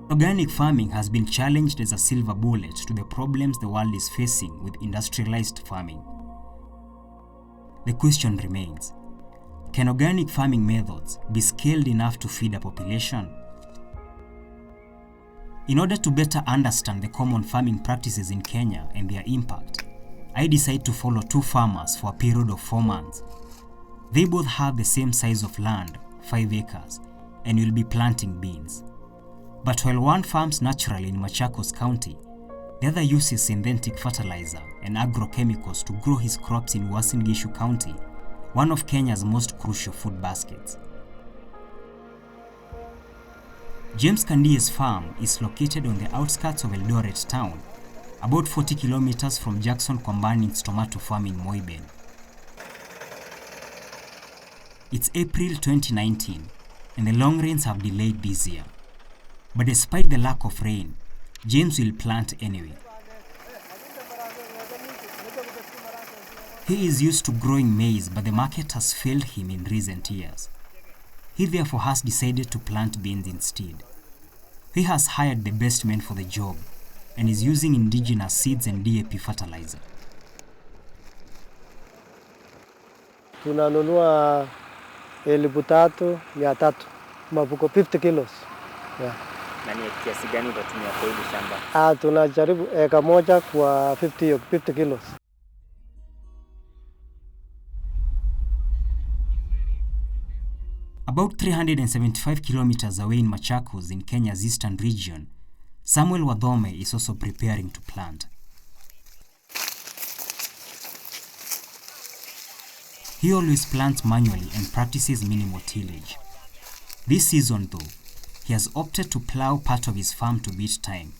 Organic farming has been challenged as a silver bullet to the problems the world is facing with industrialized farming. The question remains, can organic farming methods be scaled enough to feed a population? In order to better understand the common farming practices in Kenya and their impact, I decided to follow two farmers for a period of 4 months. They both have the same size of land, 5 acres, and will be planting beans. But while one farms naturally in Machakos County, the other uses synthetic fertilizer and agrochemicals to grow his crops in Uasin Gishu County, one of Kenya's most crucial food baskets. James Kandie's farm is located on the outskirts of Eldoret town, about 40 kilometers from Jackson Kwambanin's tomato farm in Moiben. It's April 2019, and the long rains have delayed this year. But despite the lack of rain, James will plant anyway. He is used to growing maize, but the market has failed him in recent years. He therefore has decided to plant beans instead. He has hired the best men for the job and is using indigenous seeds and DAP fertilizer. Tunanunua 3,300 mavuko 50 kilos. Yeah. Na ni kiasi gani utatumia kwa hili shamba? Tunajaribu eka moja kwa 50 kilos. About 375 kilometers away in Machakos in Kenya's eastern region, Samuel Wadhome is also preparing to plant. He always plants manually and practices minimal tillage. This season though, he has opted to plow part of his farm to beat time.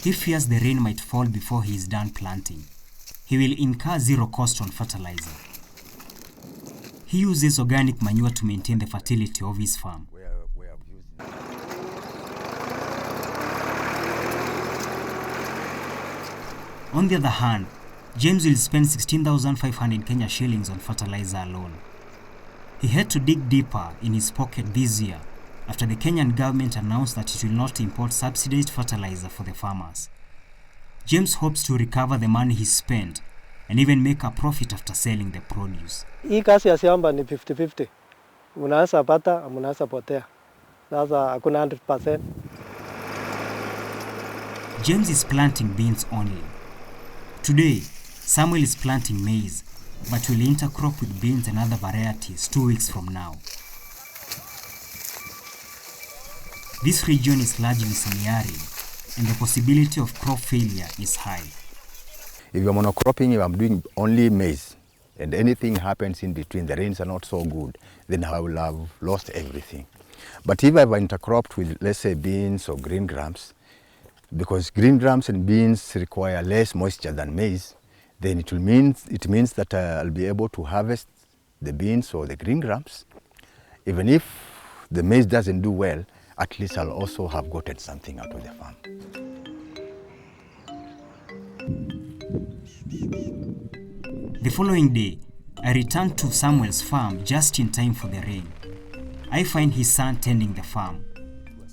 He fears the rain might fall before he is done planting. He will incur zero cost on fertilizer. He uses organic manure to maintain the fertility of his farm. On the other hand, James will spend 16,500 Kenya shillings on fertilizer alone. He had to dig deeper in his pocket this year after the Kenyan government announced that it will not import subsidized fertilizer for the farmers. James hopes to recover the money he spent and even make a profit after selling the produce. Hii kazi ya shamba ni 50-50. Unaweza pata, unaweza potea. Sasa hakuna 100%. James is planting beans only. Today, Samuel is planting maize, but will intercrop with beans and other varieties 2 weeks from now. This region is largely semi-arid, and the possibility of crop failure is high. If you're monocropping, if I'm doing only maize, and anything happens in between, the rains are not so good, then I will have lost everything. But if I've intercropped with, let's say, beans or green grams, because green grams and beans require less moisture than maize, then it means that I'll be able to harvest the beans or the green grams. Even if the maize doesn't do well, at least I'll also have gotten something out of the farm. The following day, I returned to Samuel's farm just in time for the rain. I find his son tending the farm.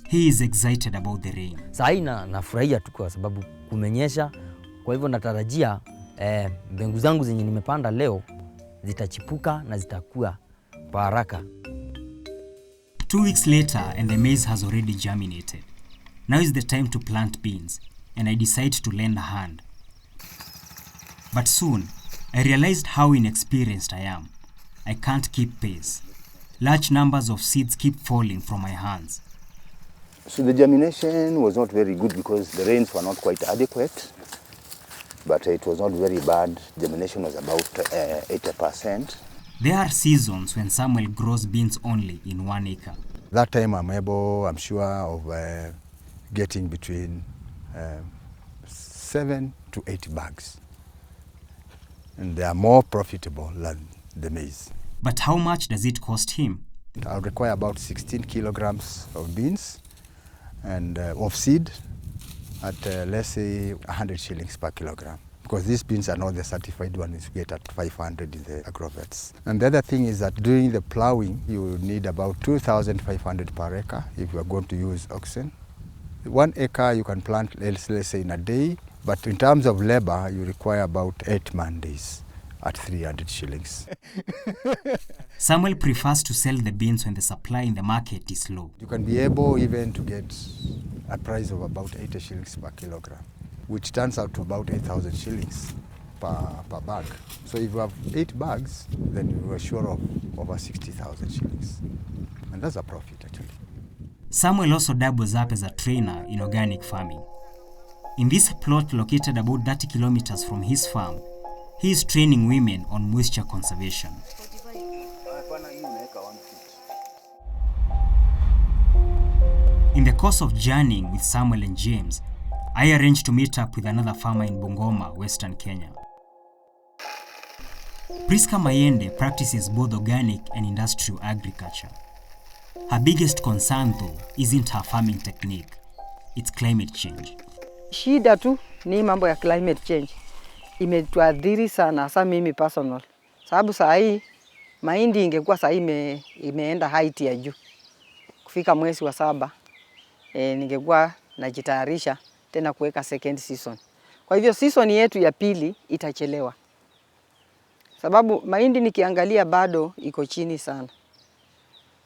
He is excited about the rain. Saina nafurahia tu kwa sababu kumenyesha, kwa hivyo natarajia mbegu zangu zenye nimepanda leo zitachipuka na zitakuwa kwa haraka. 2 weeks later and the maize has already germinated. Now is the time to plant beans and I decide to lend a hand. But soon, I realized how inexperienced I am. I can't keep pace. Large numbers of seeds keep falling from my hands. So the germination was not very good because the rains were not quite adequate, but it was not very bad. Germination was about 80%. There are seasons when Samuel grows beans only in 1 acre. That time I'm sure of getting between 7 to 8 bags. And they are more profitable than the maize. But how much does it cost him? I'll require about 16 kilograms of beans and of seed at let's say 100 shillings per kilogram. because these beans are not the certified ones you get at 500 in the agrovets. And the other thing is that during the plowing, you need about 2,500 per acre if you are going to use oxen. 1 acre you can plant, let's say, in a day, but in terms of labor, you require about 8 man days at 300 shillings. Samuel prefers to sell the beans when the supply in the market is low. You can be able even to get a price of about 80 shillings per kilogram, which turns out to about 8,000 shillings per bag. So if you have 8 bags, then you are sure of over 60,000 shillings. And that's a profit, actually. Samuel also doubles up as a trainer in organic farming. In this plot located about 30 kilometers from his farm, he is training women on moisture conservation. In the course of journeying with Samuel and James, I arranged to meet up with another farmer in Bungoma, Western Kenya. Priska Mayende practices both organic and industrial agriculture. Her biggest concern, though, isn't her farming technique, it's climate change. Shida tu ni mambo ya climate change. Imetuadhiri sana, hasa mimi personal. Sababu saa hii mahindi ingekuwa saa hii imeenda height ya juu. Kufika mwezi wa 7 ningekuwa najitayarisha tena kuweka second season. Kwa hivyo season yetu ya pili itachelewa. Sababu mahindi nikiangalia bado iko chini sana.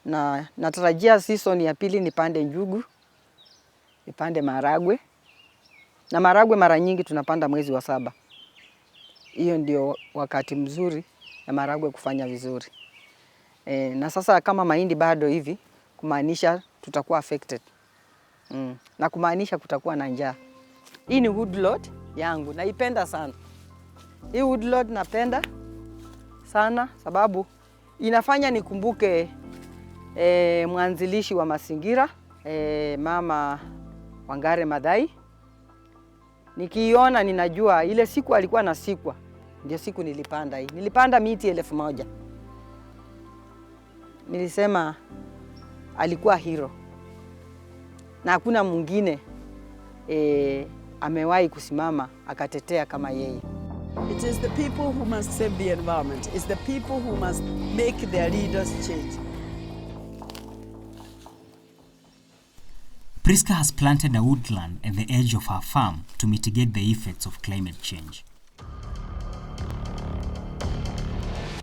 Na natarajia season ya pili nipande njugu, nipande maharagwe. Na maharagwe mara nyingi tunapanda mwezi wa 7. Hiyo ndio wakati mzuri ya maharagwe kufanya vizuri. Na sasa kama mahindi bado hivi, kumaanisha tutakuwa affected. Na kumaanisha kutakuwa na njaa. Hii ni woodlot yangu, naipenda sana. Hii woodlot napenda sana sababu inafanya nikumbuke mwanzilishi wa mazingira, Mama Wangare Maathai. Nikiona ninajua ile siku alikuwa na sikwa, ndio siku nilipanda hii. Nilipanda miti 1000. Nilisema alikuwa hero. Na hakuna mwingine amewahi kusimama akatetea kama yeye. It is the people who must save the environment. It's the people who must make their leaders change. Priska has planted a woodland at the edge of her farm to mitigate the effects of climate change.